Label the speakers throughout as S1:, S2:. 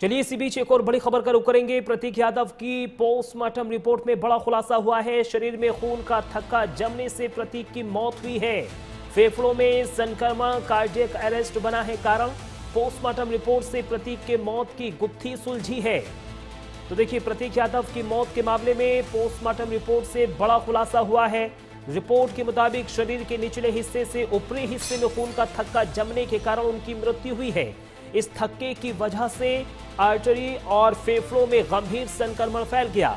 S1: चलिए इसी बीच एक और बड़ी खबर का रुख करेंगे। प्रतीक यादव की पोस्टमार्टम रिपोर्ट में बड़ा खुलासा हुआ है। शरीर में खून का थक्का जमने से प्रतीक की मौत हुई है। फेफड़ों में संक्रमण कार्डियक अरेस्ट बना है कारण। पोस्टमार्टम रिपोर्ट से प्रतीक के मौत की गुत्थी सुलझी है। तो देखिए, प्रतीक यादव की मौत के मामले में पोस्टमार्टम रिपोर्ट से बड़ा खुलासा हुआ है। रिपोर्ट के मुताबिक शरीर के निचले हिस्से से ऊपरी हिस्से में खून का थक्का जमने के कारण उनकी मृत्यु हुई है। इस थक्के की वजह से आर्टरी और फेफड़ों में गंभीर संक्रमण फैल गया,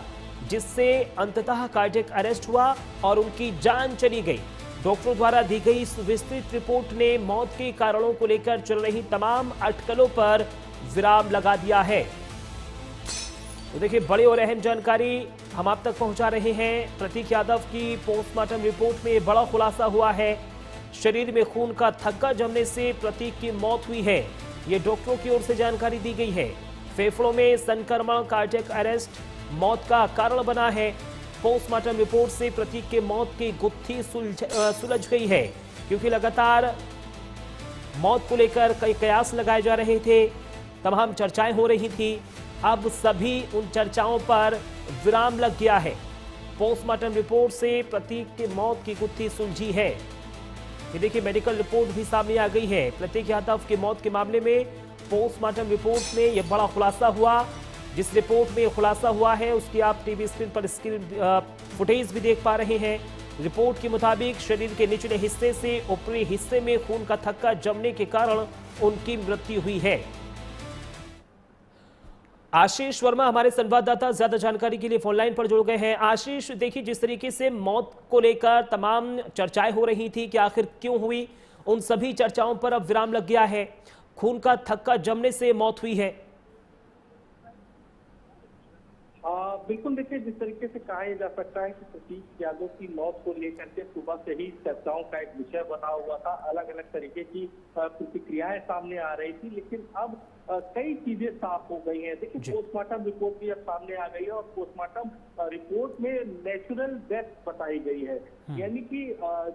S1: जिससे अंततः कार्डियक अरेस्ट हुआ और उनकी जान चली गई। डॉक्टरों द्वारा दी गई इस विस्तृत रिपोर्ट ने मौत के कारणों को लेकर चल रही तमाम अटकलों पर विराम लगा दिया है। तो देखिए, बड़ी और अहम जानकारी हम आप तक पहुंचा रहे हैं। प्रतीक यादव की पोस्टमार्टम रिपोर्ट में बड़ा खुलासा हुआ है। शरीर में खून का थक्का जमने से प्रतीक की मौत हुई है, ये डॉक्टरों की ओर से जानकारी दी गई है। फेफड़ों में संक्रमण कार्डियक अरेस्ट मौत का कारण बना है। पोस्टमार्टम रिपोर्ट से प्रतीक के मौत की गुत्थी सुलझ गई है, क्योंकि लगातार मौत को लेकर कई कयास लगाए जा रहे थे, तमाम चर्चाएं हो रही थी। अब सभी उन चर्चाओं पर विराम लग गया है। पोस्टमार्टम रिपोर्ट से प्रतीक की मौत की गुत्थी सुलझी है। ये देखिए, मेडिकल रिपोर्ट भी सामने आ गई है। प्रतीक यादव की मौत के मामले में पोस्टमार्टम रिपोर्ट में यह बड़ा खुलासा हुआ। जिस रिपोर्ट में खुलासा हुआ है उसकी आप टीवी स्क्रीन पर फुटेज भी देख पा रहे हैं। रिपोर्ट के मुताबिक शरीर के निचले हिस्से से ऊपरी हिस्से में खून का थक्का जमने के कारण उनकी मृत्यु हुई है। आशीष वर्मा हमारे संवाददाता ज्यादा जानकारी के लिए फोन लाइन पर जुड़ गए हैं। आशीष, देखिए, जिस तरीके से मौत को लेकर तमाम चर्चाएं हो रही थी कि आखिर क्यों हुई, उन सभी चर्चाओं पर अब विराम लग गया है। खून का थक्का जमने से मौत हुई है।
S2: बिल्कुल, देखिए, जिस तरीके से कहा जा सकता है कि प्रतीक यादव की मौत को लेकर के सुबह से ही चर्चाओं का एक विषय बना हुआ था। अलग अलग तरीके की प्रतिक्रियाएं सामने आ रही थी, लेकिन अब कई चीजें साफ हो गई हैं। देखिए, पोस्टमार्टम रिपोर्ट भी अब सामने आ गई है और पोस्टमार्टम रिपोर्ट में नेचुरल डेथ बताई गई है। यानी कि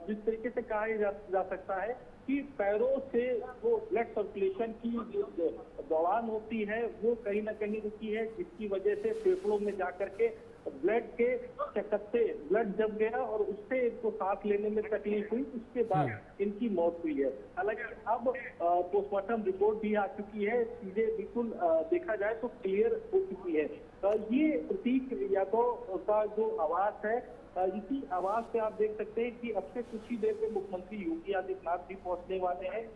S2: जिस तरीके से कहा जा सकता है कि पैरों से वो ब्लड सर्कुलेशन की जो दौड़ान होती है वो कहीं ना कहीं रुकी है, जिसकी वजह से फेफड़ों में जाकर के ब्लड के चकत्ते ब्लड जम गया और उससे इनको सांस लेने में तकलीफ हुई। उसके बाद इनकी मौत हुई है। हालांकि अब पोस्टमार्टम रिपोर्ट भी आ चुकी है, चीजें बिल्कुल देखा जाए तो क्लियर हो चुकी है। ये प्रतीक यादव का जो आवास है, इसी आवाज से आप देख सकते हैं कि अब से कुछ ही देर में मुख्यमंत्री योगी आदित्यनाथ भी पहुंचने वाले हैं।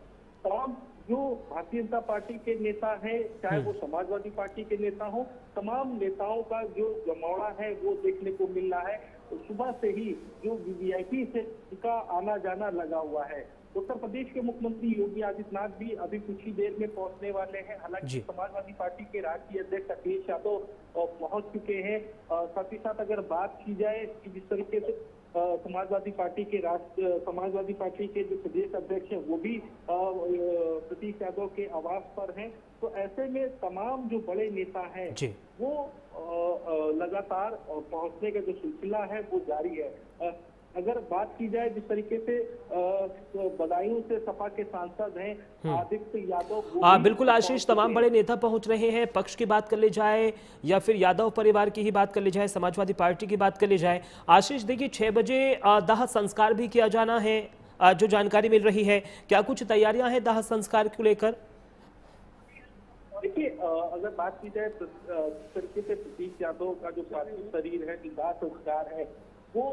S2: तमाम जो भारतीय जनता पार्टी के नेता हैं, चाहे वो समाजवादी पार्टी के नेता हो, तमाम नेताओं का जो जमावड़ा है वो देखने को मिल रहा है। तो सुबह से ही जो वीवीआईपी से का आना जाना लगा हुआ है। उत्तर प्रदेश के मुख्यमंत्री योगी आदित्यनाथ भी अभी कुछ ही देर में पहुंचने वाले हैं। हालांकि समाजवादी पार्टी के राष्ट्रीय अध्यक्ष अखिलेश यादव पहुंच चुके हैं। साथ ही साथ अगर बात की जाए कि जिस तरीके से समाजवादी पार्टी के जो प्रदेश अध्यक्ष हैं वो भी प्रतीक यादव के आवास पर हैं। तो ऐसे में तमाम जो बड़े नेता हैं वो लगातार पहुंचने का जो सिलसिला है वो जारी है। अगर बात की जाए जिस तरीके से बदायूं से सपा के सांसद हैं आदित्य यादव,
S1: बिल्कुल आशीष, तमाम बड़े नेता पहुंच रहे हैं। पक्ष की बात कर ले जाए या फिर यादव परिवार की ही बात कर ले जाए, समाजवादी पार्टी की बात कर ले जाए। आशीष, देखिए, 6 बजे दाह संस्कार भी किया जाना है, जो जानकारी मिल रही है। क्या कुछ तैयारियां हैं दाह संस्कार को लेकर?
S2: देखिए, अगर बात की जाए जिस तरीके से प्रतीक यादव का जो पार्थिव शरीर है, दाह संस्कार है, वो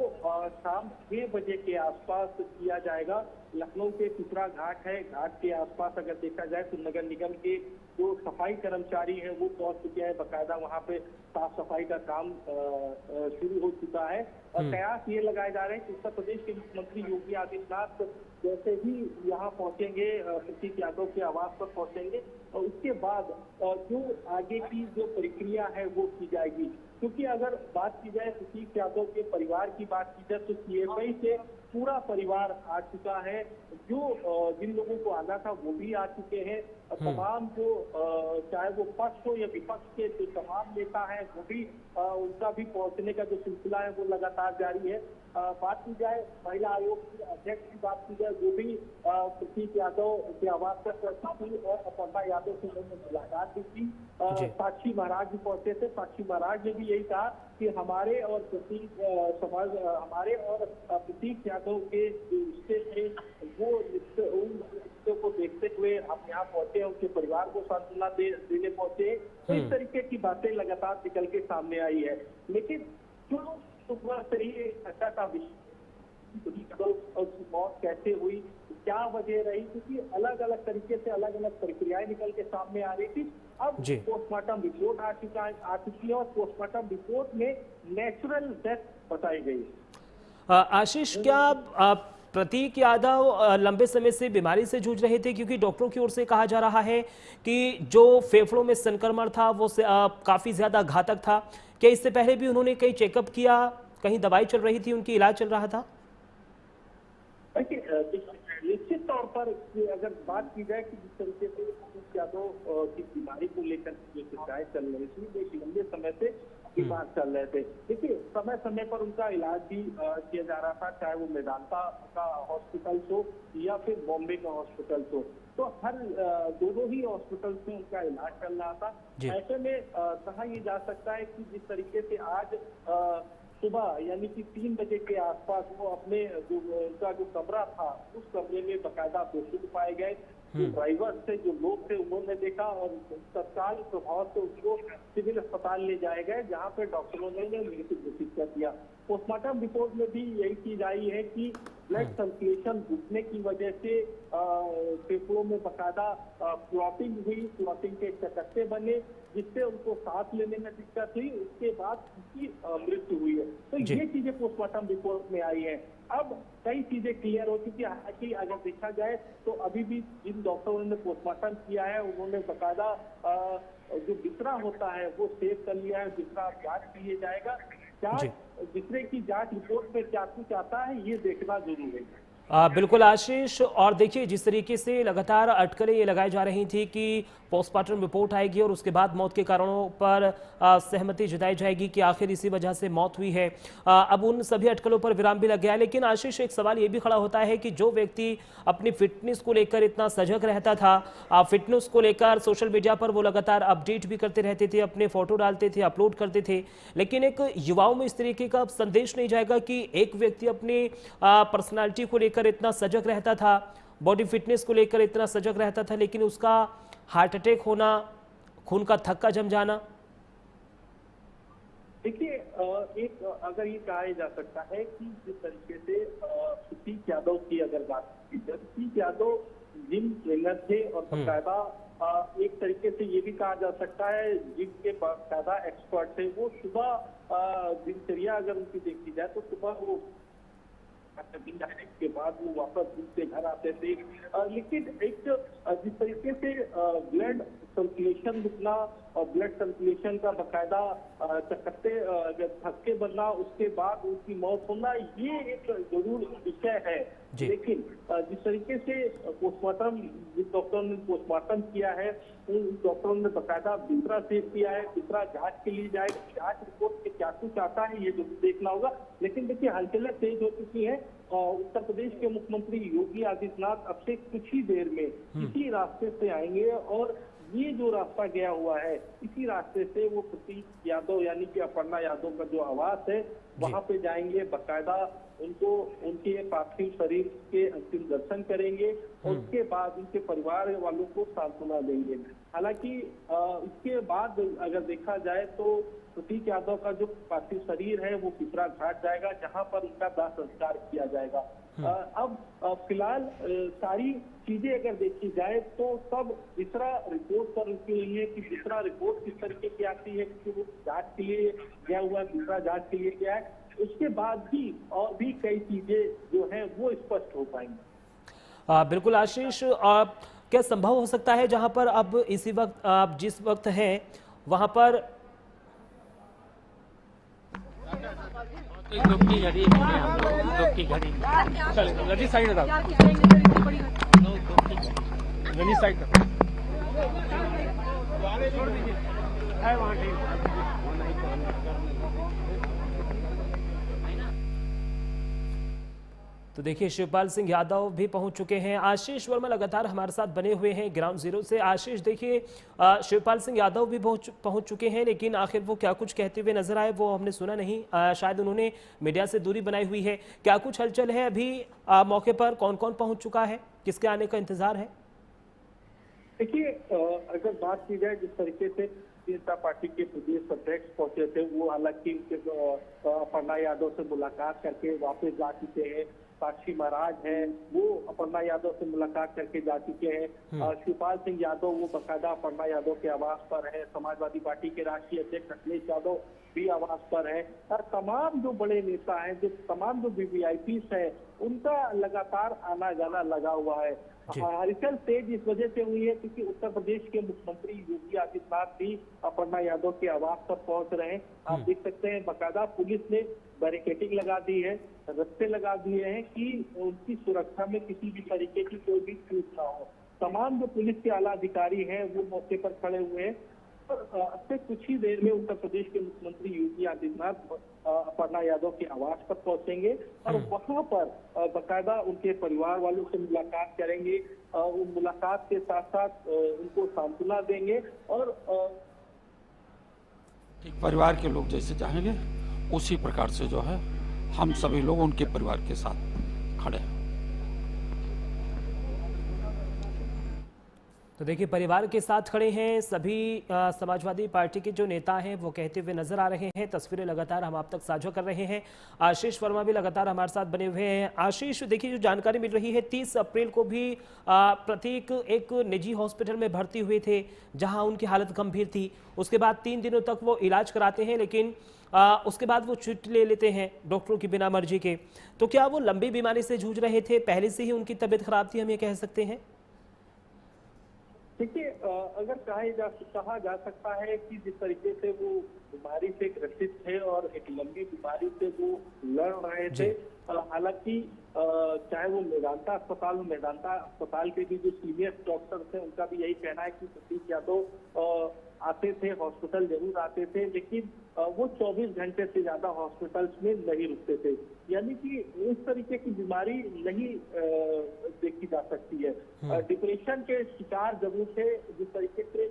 S2: शाम 6 बजे के आसपास किया जाएगा। लखनऊ के पिपरा घाट है, घाट के आसपास अगर देखा जाए तो नगर निगम के जो सफाई कर्मचारी हैं वो पहुंच चुके हैं। बाकायदा वहां पे साफ सफाई का काम शुरू हो चुका है। कयास ये लगाए जा रहे हैं कि उत्तर प्रदेश के मुख्यमंत्री योगी आदित्यनाथ जैसे ही यहाँ पहुंचेंगे, प्रतीक यादव के आवास पर पहुंचेंगे और उसके बाद जो आगे की जो प्रक्रिया है वो की जाएगी। क्योंकि अगर बात की जाए प्रतीक यादव के परिवार की बात की जाए तो सीएफआई से पूरा परिवार आ चुका है। जो जिन लोगों को आना था वो भी आ चुके हैं। तमाम जो चाहे वो पक्ष हो या विपक्ष के जो तमाम नेता हैं वो भी उनका भी पहुंचने का जो सिलसिला है वो लगातार जारी है। बात की जाए महिला आयोग की अध्यक्ष की बात की जाए, वो भी प्रतीक यादव के आवास पर पहुंची थी और अपर्णा यादव से उन्होंने मुलाकात भी की। साक्षी महाराज भी पहुंचे थे। साक्षी महाराज ने भी यही कहा कि हमारे और प्रतीक यादव के जो रिश्ते थे वो उन रिश्तों को देखते हुए हम यहाँ पहुंचे, उनके परिवार को सांत्वना देने पहुंचे। तो इस तरीके की बातें लगातार निकल के सामने आई है। लेकिन जो सुबह से ही चर्चा का विषय उसकी मौत कैसे हुई, क्या वजह रही, क्योंकि अलग अलग तरीके से अलग अलग प्रक्रियाएं निकल के सामने आ रही थी। अब पोस्टमार्टम रिपोर्ट आ चुकी है और पोस्टमार्टम रिपोर्ट में नेचुरल डेथ बताई गई।
S1: आशीष, क्या प्रतीक यादव लंबे समय से बीमारी से जूझ रहे थे? क्योंकि डॉक्टरों की ओर से कहा जा रहा है कि जो फेफड़ों में संक्रमण था वो काफी ज्यादा घातक था। क्या इससे पहले भी उन्होंने कहीं चेकअप किया, कहीं दवाई चल रही थी, उनकी इलाज चल रहा था?
S2: निश्चित तौर पर अगर बात की जाए कि जिस तरीके से प्रतीक यादव की बीमारी को लेकर जो शिकायत चल रही थी, वो लंबे समय से बीमार चल रहे थे। देखिए, समय समय पर उनका इलाज भी किया जा रहा था, चाहे वो मेदांता का हॉस्पिटल हो या फिर बॉम्बे का हॉस्पिटल हो। तो हर दोनों ही हॉस्पिटल्स में उनका इलाज चल रहा था। ऐसे में कहा ये जा सकता है कि जिस तरीके से आज सुबह यानी कि 3 बजे के आसपास वो अपने उनका जो कमरा था उस कमरे में बकायदा बेसुध पाए गए। ड्राइवर से जो लोग थे उन्होंने देखा और तत्काल प्रभाव से उसको सिविल अस्पताल ले जाए गए, जहां पे डॉक्टरों ने मृत्यु घोषित कर दिया। पोस्टमार्टम रिपोर्ट में भी यही चीज आई है कि ब्लड सर्कुलेशन रुकने की वजह से फेफड़ों में बकायदा क्लॉटिंग हुई, क्लॉटिंग के चकत्ते बने, जिससे उनको सांस लेने में दिक्कत हुई, उसके बाद उसकी मृत्यु हुई है। तो ये चीजें पोस्टमार्टम रिपोर्ट में आई है। अब कई चीजें क्लियर हो चुकी है। हालांकि अगर देखा जाए तो अभी भी जिन डॉक्टरों ने पोस्टमार्टम किया है उन्होंने बकायदा जो बिस्तरा होता है वो सेव कर लिया है, बिस्तरा जांच के लिए जाएगा। बिस्तरे की जांच रिपोर्ट में क्या कुछ आता है ये देखना जरूरी है।
S1: बिल्कुल आशीष, और देखिए जिस तरीके से लगातार अटकलें ये लगाई जा रही थी कि पोस्टमार्टम रिपोर्ट आएगी और उसके बाद मौत के कारणों पर सहमति जताई जाएगी कि आखिर इसी वजह से मौत हुई है। अब उन सभी अटकलों पर विराम भी लग गया है। लेकिन आशीष, एक सवाल ये भी खड़ा होता है कि जो व्यक्ति अपनी फिटनेस को लेकर इतना सजग रहता था, फिटनेस को लेकर सोशल मीडिया पर वो लगातार अपडेट भी करते रहते थे, अपने फोटो डालते थे, अपलोड करते थे, लेकिन एक युवाओं में इस तरीके का संदेश नहीं जाएगा कि एक व्यक्ति अपनी पर्सनालिटी को लेकर इतना सजग रहता था, बॉडी फिटनेस को लेकर इतना सजग रहता था, लेकिन उसका हार्ट अटैक होना, खून का थक्का जम जाना।
S2: देखिए, एक अगर ये कहा जा सकता है कि जिस तरीके से प्रतीक यादव की अगर बात की जाए, प्रतीक यादव जिम ट्रेनर थे और बकायदा एक तरीके से ये भी कहा जा सकता है जिम के बकायदा एक्सपर्ट थे। वो सुबह दिनचर्या अगर उनकी देखी जाए तो सुबह वो के बाद वो वापस से घर आते थे। लेकिन एक जिस तरीके से ब्लड सर्कुलेशन रुकना और ब्लड सर्कुलेशन का बकायदा चकत्ते थक्के बनना, उसके बाद उनकी मौत होना, ये एक जरूर विषय है। लेकिन जिस तरीके से पोस्टमार्टम जिस डॉक्टर ने पोस्टमार्टम किया है उन डॉक्टरों ने बकायदा बिस्तरा सेव किया है, बिस्तरा जांच के लिए जाएगा, जांच रिपोर्ट में क्या कुछ आता है ये जरूर देखना होगा। लेकिन देखिए, हलचलें तेज हो चुकी है। उत्तर प्रदेश के मुख्यमंत्री योगी आदित्यनाथ अब से कुछ ही देर में इसी रास्ते से आएंगे और ये जो रास्ता गया हुआ है इसी रास्ते से वो प्रतीक यादव यानी कि अपर्णा यादव का जो आवास है वहां पे जाएंगे, बकायदा उनको उनके पार्थिव शरीर के अंतिम दर्शन करेंगे और उसके बाद उनके परिवार वालों को सांत्वना देंगे। हालांकि इसके बाद अगर देखा जाए तो प्रतीक यादव का जो पार्थिव शरीर है वो पिपरा घाट जाएगा, जहां पर उनका दाह संस्कार किया जाएगा। अब फिलहाल सारी चीजें अगर देखी जाए तो सब बिस्तरा रिपोर्ट पर रुकी हुई है कि बिस्तरा रिपोर्ट किस तरीके की आती है, कि वो जांच के लिए गया हुआ है, बिस्तरा जांच के लिए गया है, उसके बाद भी और भी कई चीजें जो है वो स्पष्ट हो पाएंगी।
S1: बिल्कुल आशीष, क्या संभव हो सकता है जहां पर अब इसी वक्त आप जिस वक्त हैं वहां पर
S3: दुख की घड़ी दुख की घड़ी चल रजी साइड रजी साइड है वहाँ
S1: तो देखिए शिवपाल सिंह यादव भी पहुंच चुके हैं। आशीष वर्मा लगातार हमारे साथ बने हुए हैं ग्राउंड जीरो से। आशीष देखिए शिवपाल सिंह यादव भी पहुंच चुके हैं, लेकिन आखिर वो क्या कुछ कहते हुए नजर आए वो हमने सुना नहीं। शायद उन्होंने मीडिया से दूरी बनाई हुई है। क्या कुछ हलचल है अभी मौके पर? कौन कौन पहुंच चुका है? किसके आने का इंतजार है?
S2: देखिए अगर बात की जाए जिस तरीके से जनता पार्टी के प्रदेश अध्यक्ष पहुंचे थे, वो हालांकि अपर्णा यादव से मुलाकात करके वापस जा चुके हैं। साक्षी महाराज है वो अपर्णा यादव से मुलाकात करके जा चुके हैं। शिवपाल सिंह यादव वो बकायदा अपर्णा यादव के आवास पर है। समाजवादी पार्टी के राष्ट्रीय अध्यक्ष अखिलेश यादव भी आवास पर है। और तमाम जो बड़े नेता हैं, जो तमाम जो वीवीआईपी है, उनका लगातार आना जाना लगा हुआ है। हलचल तेज इस वजह से हुई है क्योंकि उत्तर प्रदेश के मुख्यमंत्री योगी आदित्यनाथ भी अपर्णा यादव के आवास पर पहुंच रहे हैं। आप देख सकते हैं बकायदा पुलिस ने बैरिकेडिंग लगा दी है, रस्ते लगा दिए हैं कि उनकी सुरक्षा में किसी भी तरीके की कोई भी चूक ना हो। तमाम जो पुलिस के आला अधिकारी हैं वो मौके पर खड़े हुए हैं। अब से कुछ ही देर में उत्तर प्रदेश के मुख्यमंत्री योगी आदित्यनाथ अपर्णा यादव के आवास पर पहुंचेंगे और वहां पर बकायदा उनके परिवार वालों से मुलाकात करेंगे। उन मुलाकात के साथ साथ उनको सांत्वना देंगे और
S4: परिवार के लोग जैसे चाहेंगे उसी प्रकार से जो है हम सभी लोग उनके परिवार के साथ खड़े हैं।
S1: तो देखिए परिवार के साथ खड़े हैं सभी समाजवादी पार्टी के जो नेता हैं वो कहते हुए नजर आ रहे हैं। तस्वीरें लगातार हम आप तक साझा कर रहे हैं। आशीष वर्मा भी लगातार हमारे साथ बने हुए हैं। आशीष देखिए जो जानकारी मिल रही है 30 अप्रैल को भी प्रतीक एक निजी हॉस्पिटल में भर्ती हुए थे जहां उनकी हालत गंभीर थी। उसके बाद 3 दिनों तक वो इलाज कराते हैं, लेकिन उसके बाद वो छुट्टी ले लेते हैं डॉक्टरों की बिना मर्जी के। तो क्या वो लंबी बीमारी से जूझ रहे थे? पहले से ही उनकी तबीयत खराब थी, हम ये कह सकते हैं?
S2: देखिए अगर कहा जा सकता है कि जिस तरीके से वो बीमारी से ग्रसित थे और एक लंबी बीमारी से वो लड़ रहे थे, हालांकि चाहे वो मेदांता अस्पताल के भी जो सीनियर डॉक्टर्स हैं उनका भी यही कहना है कि प्रतीक यादव आते थे, हॉस्पिटल जरूर आते थे, लेकिन वो 24 घंटे से ज्यादा हॉस्पिटल्स में नहीं रुकते थे। यानी कि इस तरीके की बीमारी नहीं देखी जा सकती है। डिप्रेशन के शिकार जरूर थे, जिस तरीके से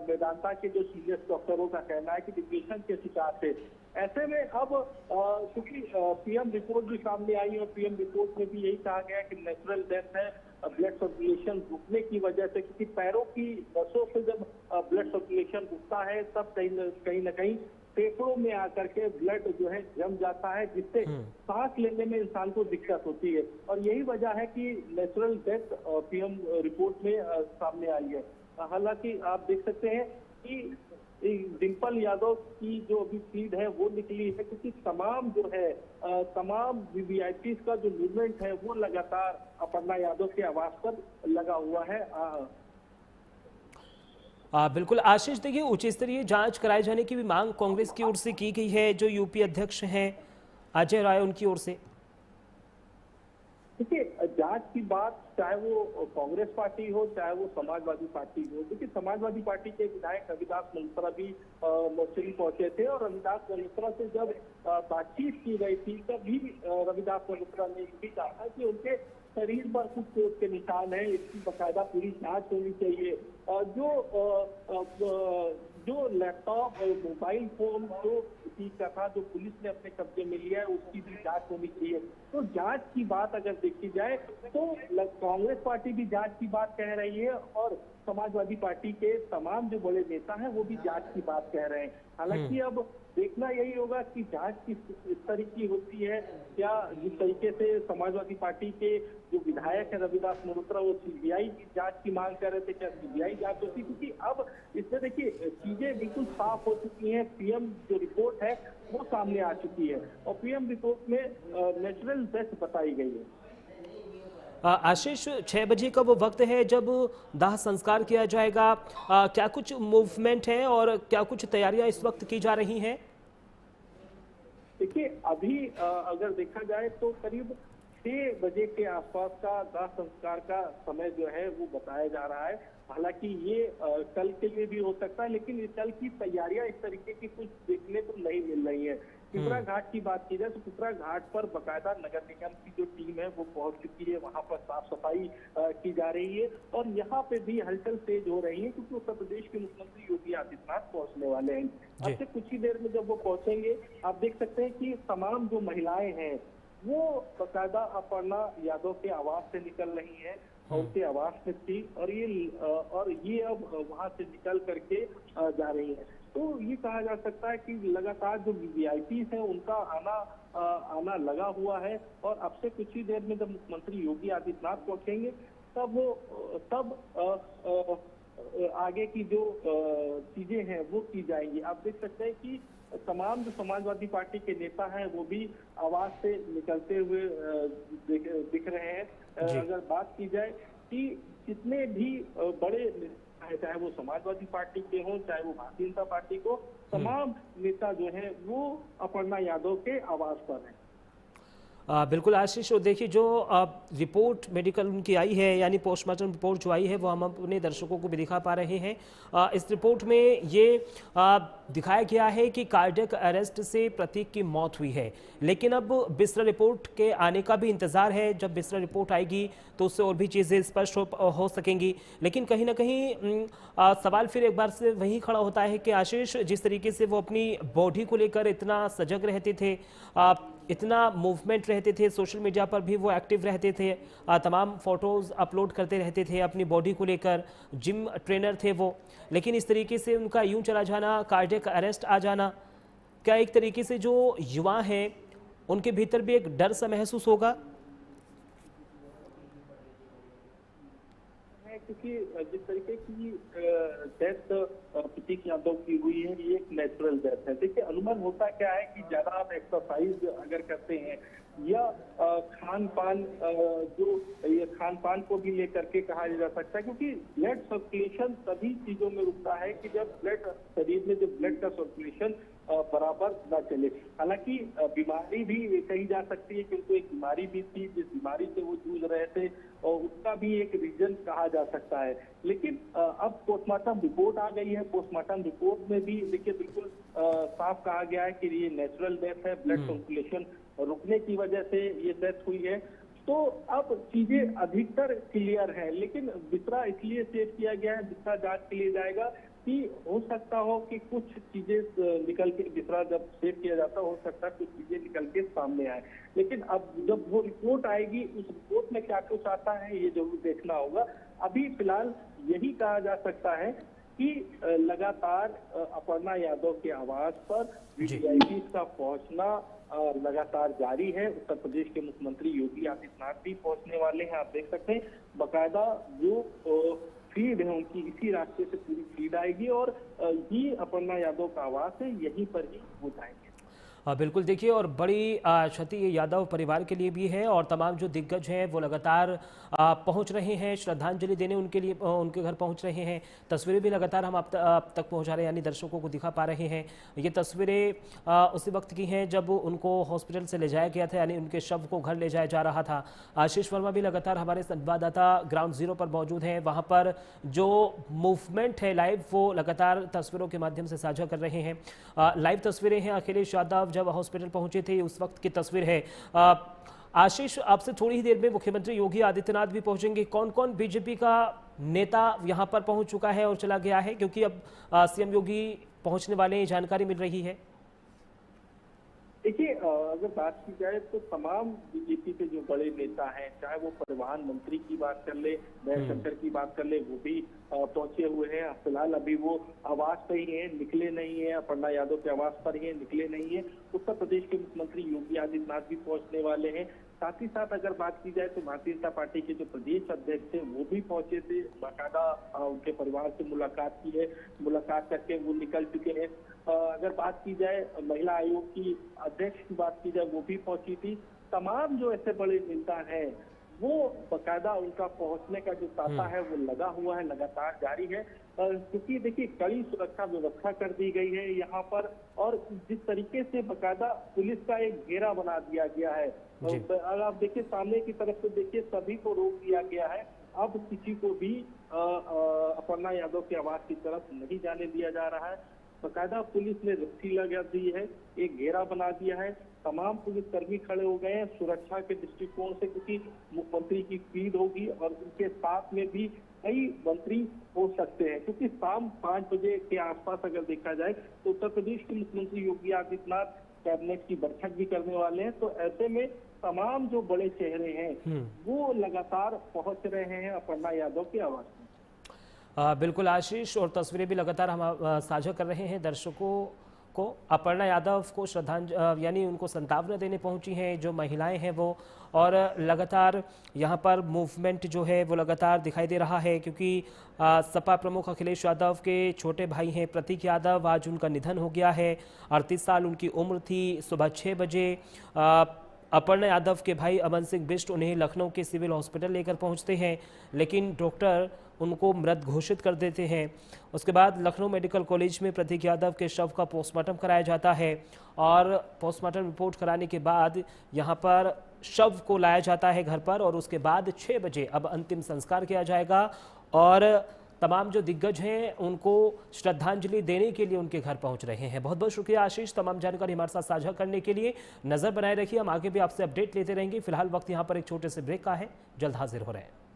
S2: मेदांता के जो सीनियर डॉक्टरों का कहना है कि डिप्रेशन के शिकार थे। ऐसे में अब क्योंकि पीएम रिपोर्ट भी सामने आई और पीएम रिपोर्ट में भी यही कहा गया कि नेचुरल डेथ है, ब्लड सर्कुलेशन रुकने की वजह से, क्योंकि पैरों की नसों से जब ब्लड सर्कुलेशन रुकता है तब कहीं ना कहीं फेफड़ों में आकर के ब्लड जो है जम जाता है, जिससे सांस लेने में इंसान को दिक्कत होती है। और यही वजह है कि नेचुरल डेथ पीएम रिपोर्ट में सामने आई है। हालांकि आप देख सकते हैं कि डिम्पल यादव की जो अभी फीड है वो निकली है, क्योंकि तमाम जो है तमाम वीवीआईपी का जो मूवमेंट है वो लगातार अपर्णा यादव के आवास पर लगा हुआ है।
S1: बिल्कुल आशीष देखिए उच्च स्तरीय जांच कराए जाने की भी मांग कांग्रेस की ओर से की गई है। जो यूपी अध्यक्ष हैं अजय राय, उनकी ओर से
S2: देखिए जांच की बात चाहे वो कांग्रेस पार्टी हो चाहे वो समाजवादी पार्टी हो, देखिए समाजवादी पार्टी के विधायक रविदास मल्होत्रा भी मौसरी पहुंचे थे और रविदास मल्होत्रा से जब बातचीत की गई थी तब भी रविदास मल्होत्रा ने भी कहा कि उनके शरीर पर कुछ चोट के निशान है, इसकी बकायदा पूरी जांच होनी चाहिए। जो लैपटॉप और मोबाइल फोन जो चीज का था जो पुलिस ने अपने कब्जे में लिया है उसकी भी जांच होनी चाहिए। तो जांच की बात अगर देखी जाए तो कांग्रेस पार्टी भी जांच की बात कह रही है और समाजवादी पार्टी के तमाम जो बड़े नेता हैं वो भी जांच की बात कह रहे हैं। हालांकि अब देखना यही होगा कि जांच किस तरीके की होती है। क्या जिस तरीके से समाजवादी पार्टी के जो विधायक है रविदास मल्होत्रा वो सीबीआई की जांच की मांग कर रहे थे, क्या सीबीआई जांच होती, क्योंकि अब इसमें देखिए चीजें बिल्कुल साफ हो चुकी हैं। पीएम जो रिपोर्ट है वो सामने आ चुकी है और पीएम रिपोर्ट में नेचुरल डेथ बताई गई है।
S1: आशीष 6 बजे का वो वक्त है जब दाह संस्कार किया जाएगा। क्या कुछ मूवमेंट है और क्या कुछ तैयारियां इस वक्त की जा रही हैं?
S2: देखिए अभी अगर देखा जाए तो करीब 6 बजे के आसपास का दाह संस्कार का समय जो है वो बताया जा रहा है हालांकि ये कल के लिए भी हो सकता है, लेकिन कल की तैयारियां इस तरीके की कुछ देखने को नहीं मिल रही है। पिपरा घाट की बात की जाए तो पिपरा घाट पर बकायदा नगर निगम की जो टीम है वो पहुंच चुकी है, वहां पर साफ सफाई की जा रही है और यहाँ पे भी हलचल तेज हो रही है, क्योंकि उत्तर प्रदेश के मुख्यमंत्री योगी आदित्यनाथ पहुंचने वाले हैं। अब से कुछ ही देर में जब वो पहुंचेंगे, आप देख सकते हैं कि तमाम जो महिलाएं हैं वो बकायदा अपर्णा यादव के आवास से निकल रही हैं, उनके आवास में थी और ये अब वहां से निकल करके जा रही है। तो ये कहा जा सकता है कि लगातार जो वीआईपी है उनका आना लगा हुआ है और अब से कुछ ही देर में जब मुख्यमंत्री योगी आदित्यनाथ पहुंचेंगे तब आगे की जो चीजें हैं वो की जाएंगी। आप देख सकते हैं कि तमाम जो समाजवादी पार्टी के नेता हैं वो भी आवाज से निकलते हुए दिख रहे हैं। अगर बात की जाए कि जितने भी बड़े चाहे वो समाजवादी पार्टी के हों चाहे वो भारतीय जनता पार्टी को, तमाम नेता जो हैं वो अपर्णा यादव के आवास पर हैं।
S1: बिल्कुल आशीष, और देखिए जो रिपोर्ट मेडिकल उनकी आई है, यानी पोस्टमार्टम रिपोर्ट जो आई है वो हम अपने दर्शकों को भी दिखा पा रहे हैं। इस रिपोर्ट में ये दिखाया गया है कि कार्डियक अरेस्ट से प्रतीक की मौत हुई है, लेकिन अब बिस्तरा रिपोर्ट के आने का भी इंतजार है। जब बिस्तरा रिपोर्ट आएगी तो उससे और भी चीज़ें स्पष्ट हो सकेंगी, लेकिन कहीं ना कहीं सवाल फिर एक बार से वही खड़ा होता है कि आशीष, जिस तरीके से वो अपनी बॉडी को लेकर इतना सजग रहते थे, इतना मूवमेंट रहते थे, सोशल मीडिया पर भी वो एक्टिव रहते थे, तमाम फोटोज़ अपलोड करते रहते थे अपनी बॉडी को लेकर, जिम ट्रेनर थे वो, लेकिन इस तरीके से उनका यूं चला जाना, कार्डियक अरेस्ट आ जाना, क्या एक तरीके से जो युवा हैं उनके भीतर भी एक डर सा महसूस होगा?
S2: क्योंकि जिस तरीके की डेथ प्रतीक यादव की हुई है ये एक नेचुरल डेथ है। देखिए, अनुमान होता क्या है कि ज्यादा आप एक्सरसाइज अगर करते हैं या खान पान को भी लेकर के कहा जा सकता है, क्योंकि ब्लड सर्कुलेशन सभी चीजों में रुकता है कि जब शरीर में जब ब्लड का सर्कुलेशन बराबर न चले। हालांकि बीमारी भी कही जा सकती है, क्योंकि एक बीमारी भी थी जिस बीमारी से वो जूझ रहे थे और उसका भी एक रीजन कहा जा सकता है। लेकिन अब पोस्टमार्टम रिपोर्ट आ गई है। पोस्टमार्टम रिपोर्ट में भी देखिए बिल्कुल साफ कहा गया है कि ये नेचुरल डेथ है, ब्लड सर्कुलेशन रुकने की वजह से ये डेथ हुई है। तो अब चीजें अधिकतर क्लियर है, लेकिन बिस्तरा इसलिए सेव किया गया है, बिस्तरा जांच के लिए जाएगा कि हो सकता हो कि कुछ चीजें निकल के, बिस्तरा जब सेव किया जाता हो सकता है कुछ चीजें निकल के सामने आए। लेकिन अब जब वो रिपोर्ट आएगी उस रिपोर्ट में क्या कुछ आता है ये जरूर देखना होगा। अभी फिलहाल यही कहा जा सकता है कि लगातार अपर्णा यादव के आवास पर वीआईपी का पहुंचना लगातार जारी है। उत्तर प्रदेश के मुख्यमंत्री योगी आदित्यनाथ भी पहुंचने वाले हैं। आप देख सकते हैं बकायदा जो फीड है उनकी इसी रास्ते से पूरी फीड आएगी और ये अपर्णा यादव का आवास है, यहीं पर ही वो जाएंगे।
S1: बिल्कुल, देखिए, और बड़ी क्षति यादव परिवार के लिए भी है और तमाम जो दिग्गज हैं वो लगातार पहुंच रहे हैं श्रद्धांजलि देने, उनके लिए उनके घर पहुंच रहे हैं। तस्वीरें भी लगातार हम आप तक पहुंचा रहे हैं, यानी दर्शकों को दिखा पा रहे हैं। ये तस्वीरें उसी वक्त की हैं जब उनको हॉस्पिटल से ले जाया गया था, यानी उनके शव को घर ले जाया जा रहा था। आशीष वर्मा भी लगातार हमारे संवाददाता ग्राउंड जीरो पर मौजूद हैं, वहाँ पर जो मूवमेंट है लाइव वो लगातार तस्वीरों के माध्यम से साझा कर रहे हैं। लाइव तस्वीरें हैं, अखिलेश यादव जब हॉस्पिटल पहुंचे थे उस वक्त की तस्वीर है। आशीष, आपसे थोड़ी ही देर में मुख्यमंत्री योगी आदित्यनाथ भी पहुंचेंगे। कौन कौन बीजेपी का नेता यहां पर पहुंच चुका है और चला गया है, क्योंकि अब सीएम योगी पहुंचने वाले हैं, जानकारी मिल रही है?
S2: देखिए, अगर बात की जाए तो तमाम बीजेपी के जो बड़े नेता हैं, चाहे वो परिवहन मंत्री की बात कर ले, जयशंकर की बात कर ले, वो भी पहुंचे हुए हैं। फिलहाल अभी वो आवास पे ही हैं, निकले नहीं है, अपर्णा यादव के आवास पर ही हैं, निकले नहीं है। उत्तर प्रदेश के मुख्यमंत्री योगी आदित्यनाथ भी पहुंचने वाले हैं। साथ ही साथ अगर बात की जाए तो भारतीय जनता पार्टी के जो प्रदेश अध्यक्ष थे वो भी पहुंचे थे, बाकायदा उनके परिवार से मुलाकात की है, मुलाकात करके वो निकल चुके हैं। अगर बात की जाए महिला आयोग की अध्यक्ष की बात की जाए वो भी पहुंची थी। तमाम जो ऐसे बड़े नेता हैं वो बाकायदा उनका पहुंचने का जो तांता है वो लगा हुआ है, लगातार जारी है, क्योंकि देखिए कड़ी सुरक्षा व्यवस्था कर दी गई है यहाँ पर और जिस तरीके से बाकायदा पुलिस का एक घेरा बना दिया गया है। अगर आप देखिए सामने की तरफ से देखिए सभी को रोक दिया गया है। अब किसी को भी अपर्णा यादव के आवास की तरफ नहीं जाने दिया जा रहा है। बाकायदा पुलिस ने रस्सी लगा दी है, एक घेरा बना दिया है, तमाम पुलिसकर्मी खड़े हो गए हैं सुरक्षा के दृष्टिकोण से, क्योंकि मुख्यमंत्री की स्पीड होगी और उनके साथ में भी कई मंत्री हो सकते हैं, क्योंकि शाम 5 बजे के आसपास अगर देखा जाए तो उत्तर प्रदेश के मुख्यमंत्री योगी आदित्यनाथ कैबिनेट की बैठक भी करने वाले हैं। तो ऐसे में तमाम जो बड़े चेहरे हैं वो लगातार पहुंच रहे हैं अपर्णा यादव के आवास में।
S1: बिल्कुल आशीष, और तस्वीरें भी लगातार हम साझा कर रहे हैं दर्शकों को। अपर्णा यादव को श्रद्धांजलि यानी उनको संतावना देने पहुंची हैं जो महिलाएं हैं वो, और लगातार यहां पर मूवमेंट जो है वो लगातार दिखाई दे रहा है, क्योंकि सपा प्रमुख अखिलेश यादव के छोटे भाई हैं प्रतीक यादव, आज उनका निधन हो गया है। 38 साल उनकी उम्र थी। सुबह 6 बजे अपर्णा यादव के भाई अमन सिंह बिष्ट उन्हें लखनऊ के सिविल हॉस्पिटल लेकर पहुंचते हैं, लेकिन डॉक्टर उनको मृत घोषित कर देते हैं। उसके बाद लखनऊ मेडिकल कॉलेज में प्रतीक यादव के शव का पोस्टमार्टम कराया जाता है, और पोस्टमार्टम रिपोर्ट कराने के बाद यहां पर शव को लाया जाता है घर पर, और उसके बाद 6 बजे अब अंतिम संस्कार किया जाएगा। और तमाम जो दिग्गज हैं उनको श्रद्धांजलि देने के लिए उनके घर पहुंच रहे हैं। बहुत बहुत शुक्रिया आशीष, तमाम जानकारी हमारे साथ साझा करने के लिए। नजर बनाए रखिए, हम आगे भी आपसे अपडेट लेते रहेंगे। फिलहाल वक्त यहाँ पर एक छोटे से ब्रेक का है, जल्द हाजिर हो रहे हैं।